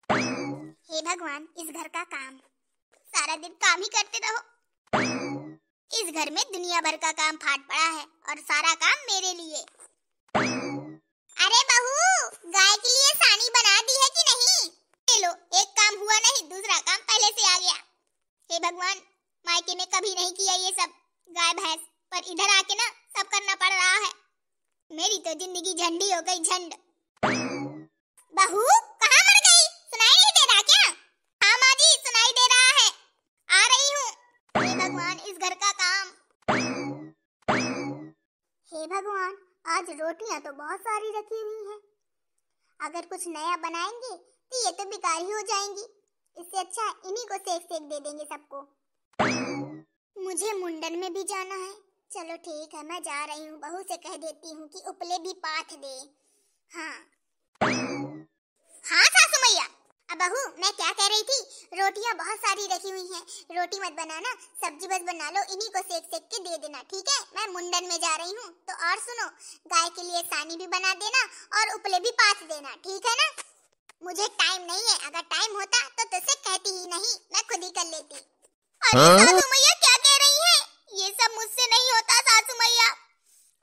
हे भगवान, इस घर का काम, सारा दिन काम ही करते रहो। इस घर में दुनिया भर का काम फाट पड़ा है और सारा काम मेरे लिए। अरे बहू, गाय के लिए सानी बना दी है कि नहीं? लो, एक काम हुआ नहीं, दूसरा काम पहले से आ गया। हे भगवान, मायके में कभी नहीं किया ये सब गाय भैंस, पर इधर आके ना सब करना पड़ रहा है। मेरी तो जिंदगी झंडी हो गई, झंड। बहू कहाँ मर गई? सुनाई नहीं दे रहा क्या? हाँ माँ जी, सुनाई दे रहा है, आ रही हूँ। हे भगवान, इस घर का काम। हे भगवान, आज रोटियां तो बहुत सारी रखी हुई हैं। अगर कुछ नया बनाएंगे तो ये तो बेकार ही हो जाएंगी। इससे अच्छा इन्हीं को सेक सेक दे देंगे सबको। मुझे मुंडन में भी जाना है। चलो ठीक है, मैं जा रही हूँ। बहू से कह देती हूँ कि उपले भी पाथ दे। हाँ सासू मैया। अब बहू, मैं क्या कह रही थी, रोटियां बहुत सारी रखी हुई हैं, रोटी मत बनाना, सब्जी बस बना लो, इन्हीं को सेक सेक के दे देना, ठीक है? मैं मुंडन में जा रही हूँ। तो और सुनो, गाय के लिए सानी भी बना देना और उपले भी पाथ देना, ठीक है ना? मुझे टाइम नहीं है, अगर टाइम होता तो तुझसे कहती ही नहीं, मैं खुद ही कर लेती। अरे सासू मैया क्या कह रही हैं? ये सब मुझसे नहीं होता सासू मैया।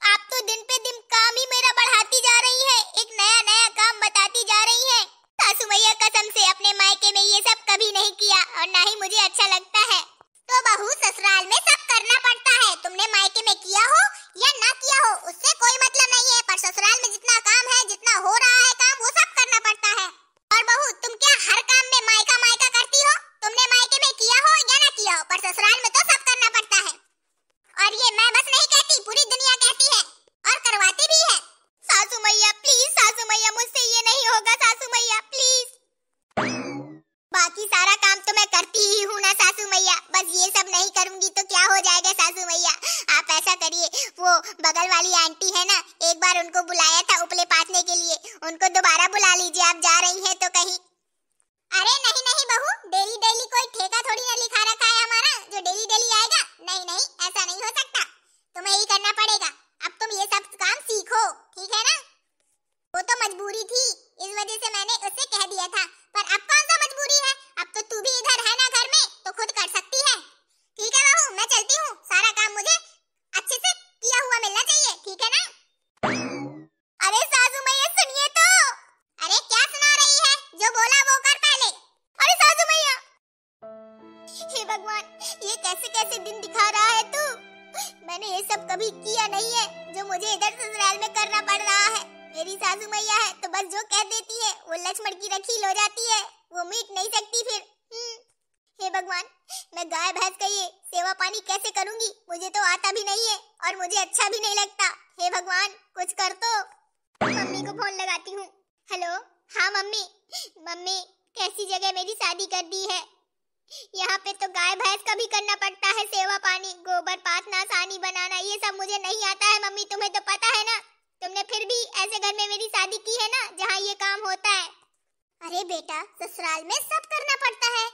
आप तो दिन पे दिन काम ही मेरा बढ़ाती जा रही है, एक नया नया काम बताती जा रही है। सासू मैया कसम से अपने मायके में ये सब कभी नहीं किया और ना ही मुझे अच्छा लगता है। तो बहू, ससुराल में सब करना पड़ता है, तुमने मायके में किया हो या ना किया हो उससे कोई मतलब नहीं है, पर ससुराल में जितना काम है, जितना हो रहा है काम, वो सब करना पड़ता है। और बहू, तुम क्या हर काम में मायका मायका करती हो? तुमने मायके में किया हो या ना किया हो, पर ससुराल में तो सब करना पड़ता है। और ये मैं बस नहीं कहती, पूरी दुनिया कहती है और करवाती भी है। सासू मैया प्लीज, सासू मैया मुझसे ये नहीं होगा, सासू मैया प्लीज। बाकी सारा काम तो मैं करती ही हूँ ना सासू मैया, बस ये सब नहीं करूंगी तो क्या हो जाएगा सासू मैया? आप ऐसा करिए, वो बगल वाली आंटी है ना, एक बार उनको बुलाया था उपले पाथने के लिए, उनको दोबारा बुला लीजिए, आप जा रही हैं तो कहीं। अरे नहीं नहीं बहू, डेली डेली कोई ठेका थोड़ी ना लिखा रखा है हमारा जो डेली डेली आएगा। नहीं नहीं, ऐसा नहीं हो सकता, तुम्हें ही करना पड़ेगा। अब तुम ये सब काम सीखो, ठीक है ना? वो तो मजबूरी थी, इस वजह से मैंने उसे कह दिया था, पर अब कौन सा मजबूरी है? अब तो तू भी इधर है ना घर में, तो खुद कर सकती है। ठीक है बहू, मैं चलती हूँ, सारा काम मुझे अच्छे से किया हुआ मिलना चाहिए, ठीक है ना? अरे सासू मैया सुनिए तो। अरे क्या सुना रही है? जो बोला वो कर पहले। अरे सासू मैया, हे भगवान, ये कैसे कैसे दिन दिखा रहा है तू? मैंने ये सब कभी किया नहीं है जो मुझे इधर ससुराल में करना पड़ रहा है। मेरी सासू मैया है तो बस जो कह देती है वो लक्ष्मण की रखील हो जाती है, वो मीट नहीं सकती फिर। हे भगवान, मैं गाय भैंस का ये सेवा पानी कैसे करूंगी? मुझे तो आता भी नहीं है और मुझे अच्छा भी नहीं लगता। हे भगवान, कुछ कर तो। मम्मी को फोन लगाती हूँ। हेलो, हाँ मम्मी। मम्मी, कैसी जगह मेरी शादी कर दी है, यहाँ पे तो गाय भैंस का भी करना पड़ता है, सेवा पानी, गोबर पाथना, सानी बनाना, ये सब मुझे नहीं आता है मम्मी, तुम्हें तो पता है ना। तुमने फिर भी ऐसे घर में मेरी शादी की है ना जहाँ ये काम होता है। अरे बेटा, ससुराल में सब करना पड़ता है,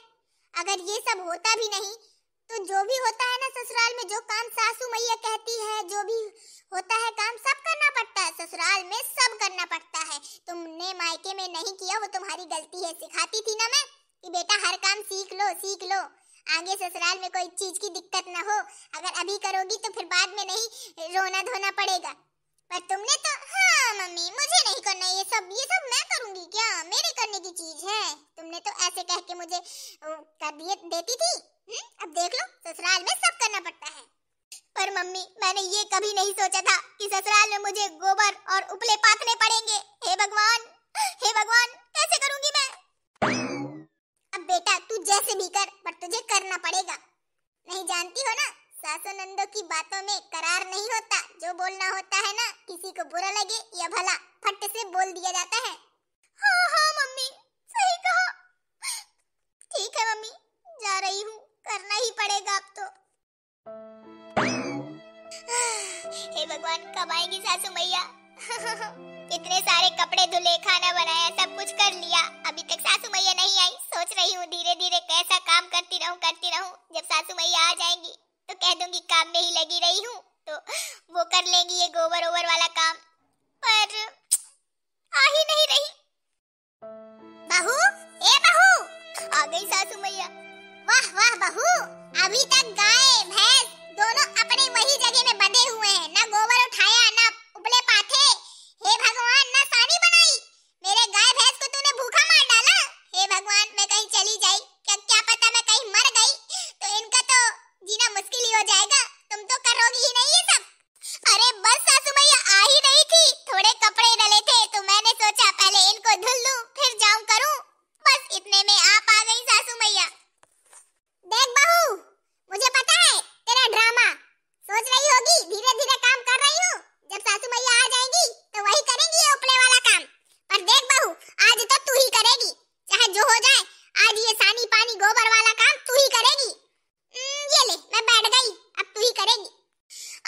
अगर ये सब होता भी नहीं तो जो भी होता है ना ससुराल में, जो काम सासू मैया कहती है, जो भी होता है काम, सब करना पड़ता है। ससुराल में सब करना पड़ता है। तुमने मायके में नहीं किया, वो तुम्हारी गलती है। सिखाती थी ना मैं कि बेटा हर काम सीख लो, सीख लो, आगे ससुराल में कोई चीज की दिक्कत ना हो। अगर अभी करोगी तो फिर बाद में नहीं रोना धोना पड़ेगा। पर तुमने तो, हाँ मम्मी मुझे नहीं करना ये सब मैं करूंगी क्या? मेरे करने की चीज है। तुमने तो ऐसे कह के मुझे कर दिए देती थी। अब देख लो, ससुराल में सब करना पड़ता है। पर मम्मी, मैंने ये कभी नहीं सोचा था कि ससुराल में मुझे गोबर और उपले पाथने पड़ेंगे। हे भगवान, हे भगवान, कैसे करूंगी मैं? अब बेटा तू जैसे भी कर, पर तुझे करना पड़ेगा। नहीं जानती हो ना, सासू नंदों की बातों में करार नहीं होता। जो बोलना होता है ना, किसी को बुरा लगे या भला, फट से बोल दिया जाता है। हाँ हाँ मम्मी, सही कहा। ठीक है मम्मी, जा रही हूँ, करना ही पड़ेगा अब तो। हे भगवान, कब आएंगी सासू मैया? इतने सारे कपड़े धुले, खाना बनाया, सब कुछ कर लिया, अभी तक सासू मैया नहीं आई। सोच रही हूँ धीरे धीरे कैसा काम करती रहूं। जब सासू मैया आ जाएंगी तो कह दूंगी काम में ही लगी रही हूँ, तो वो कर लेंगी ये गोबर ओवर वाला काम। पर आ ही नहीं रही। बहू, ए सासू मैया। वाह वाह बहू, अभी तक गाय भैंस दोनों अपने वही जगह में बंधे हुए हैं, ना गोबर उठाया ना उपले पाथे। हे भगवान, ना सानी बनाई, मेरे गाय भैंस को तूने भूखा मार डाला। हे भगवान, मैं कहीं चली जाई, क्या पता मैं कहीं मर गई तो इनका तो जीना मुश्किल ही हो जाएगा। तुम तो करोगी ही नहीं ये सब। अरे बस सासू मैया, आ ही रही थी, थोड़े कपड़े डले थे तो मैंने सोचा पहले इनको धुल लूं फिर जाऊं करूं, बस इतने में आप आ गई सासू मैया। देख बहू, मुझे पता है तेरा ड्रामा, सोच रही होगी धीरे धीरे काम कर रही हूँ, जब सासू मैया आ जाएगी तो वही करेंगी ये उपले वाला काम। पर देख बहू, आज तो तू ही करेगी, चाहे जो हो जाए, आज ये सानी पानी गोबर वाला काम तू ही करेगी। ये ले, मैं बैठ गई, अब तू ही करेगी।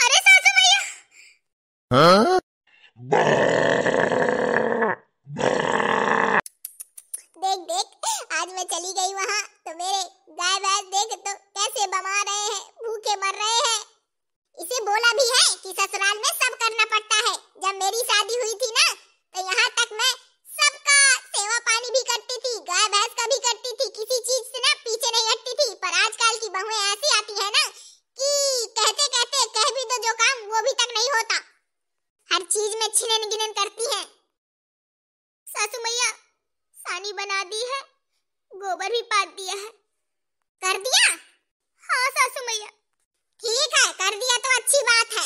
अरे सासू मैया, हाँ? देख देख, आज मैं चली गई वहाँ तो मेरे गाय भैंस देख तो कैसे बमा रहे हैं, भूखे मर रहे हैं। इसे बोला भी है कि ससुराल में सब करना पड़ता है। जब मेरी शादी हुई थी ना तो यहाँ तक मैं सबका सेवा पानी भी करती थी, गाय भैंस का भी करती थी, किसी चीज से ना पीछे नहीं हटती थी। पर आजकल की बहुएं ऐसी आती है ना कि कहते कहते कह भी दो जो काम वो भी तक नहीं होता, हर चीज में छिनन गिनन करती हैं। सासू मैया, सानी बना दी है, गोबर भी पात दिया है। कर दिया? हाँ सासू मैया। ठीक है, कर दिया तो अच्छी बात है।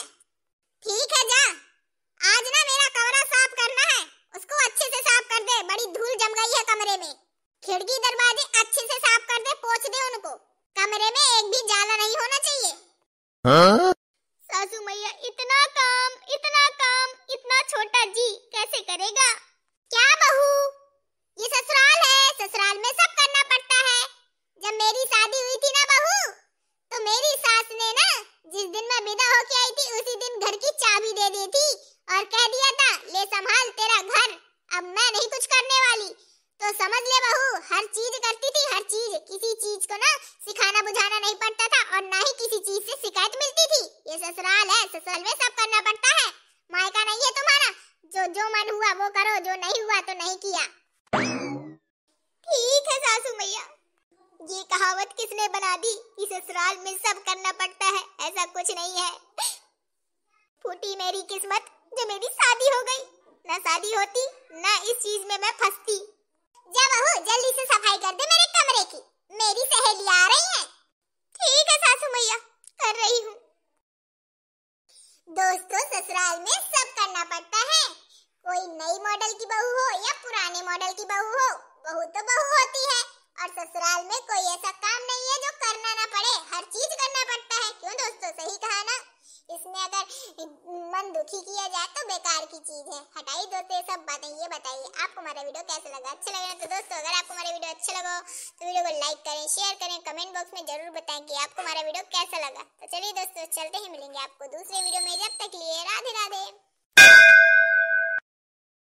ठीक है, जा, आज ना मेरा कमरा साफ करना है, उसको अच्छे से साफ कर दे, बड़ी धूल जम गई है कमरे में। खिड़की दरवाजे अच्छे से साफ कर दे, पोंछ दे उनको, कमरे में एक भी जाला नहीं होना चाहिए। हाँ? सासू मैया, इतना काम इतना छोटा जी कैसे करेगा? क्या बहू, ये ससुराल है, ससुराल में सब करना पड़ता है। जब मेरी शादी हुई थी ना बहू, तो मेरी सास ने ना जिस दिन मैं विदा होके आई थी उसी दिन घर की चाबी दे दी थी और कह दिया था ले संभाल तेरा घर, अब मैं नहीं कुछ करने वाली। तो समझ ले बहू, हर चीज करती थी, हर चीज, किसी चीज को ना सिखाना बुझाना नहीं पड़ता था और ना ही किसी चीज से शिकायत मिलती थी। ये ससुराल है, ससुराल में सब करना पड़ता है, मायका नहीं है तुम्हारा, जो मन हुआ वो करो, जो नहीं हुआ तो नहीं किया। ठीक है सासू मैया। ये कहावत किसने बना दी कि ससुराल में सब करना पड़ता है? ऐसा कुछ नहीं है। फूटी मेरी किस्मत जो मेरी शादी हो गई, ना शादी होती ना इस चीज में मैं फंसती। जा बहू, जल्दी से सफाई कर दे मेरे कमरे की, मेरी सहेली आ रही है। ठीक है सासू मैया, कर रही हूँ। दोस्तों, ससुराल में सब करना पड़ता है, कोई नई मॉडल की बहू हो या पुराने मॉडल की बहू हो, बहू तो बहू होती है। और ससुराल में कोई ऐसा काम नहीं है जो करना ना पड़े, हर चीज करना पड़ता है। क्यों दोस्तों, सही कहा ना? इसमें अगर मन दुखी किया जाए तो बेकार की चीज है। हटाइए दोस्तों ये सब बातें। ये बताइए आपको हमारा वीडियो कैसा लगा? अच्छा लगा तो दोस्तों, अगर आपको हमारा वीडियो अच्छा लगा तो वीडियो को लाइक करें, शेयर करें, कमेंट बॉक्स में जरूर बताएं कि आपको हमारा वीडियो कैसा लगा। तो चलिए दोस्तों, चलते ही मिलेंगे आपको दूसरे वीडियो में, जब तक लिए राधे राधे।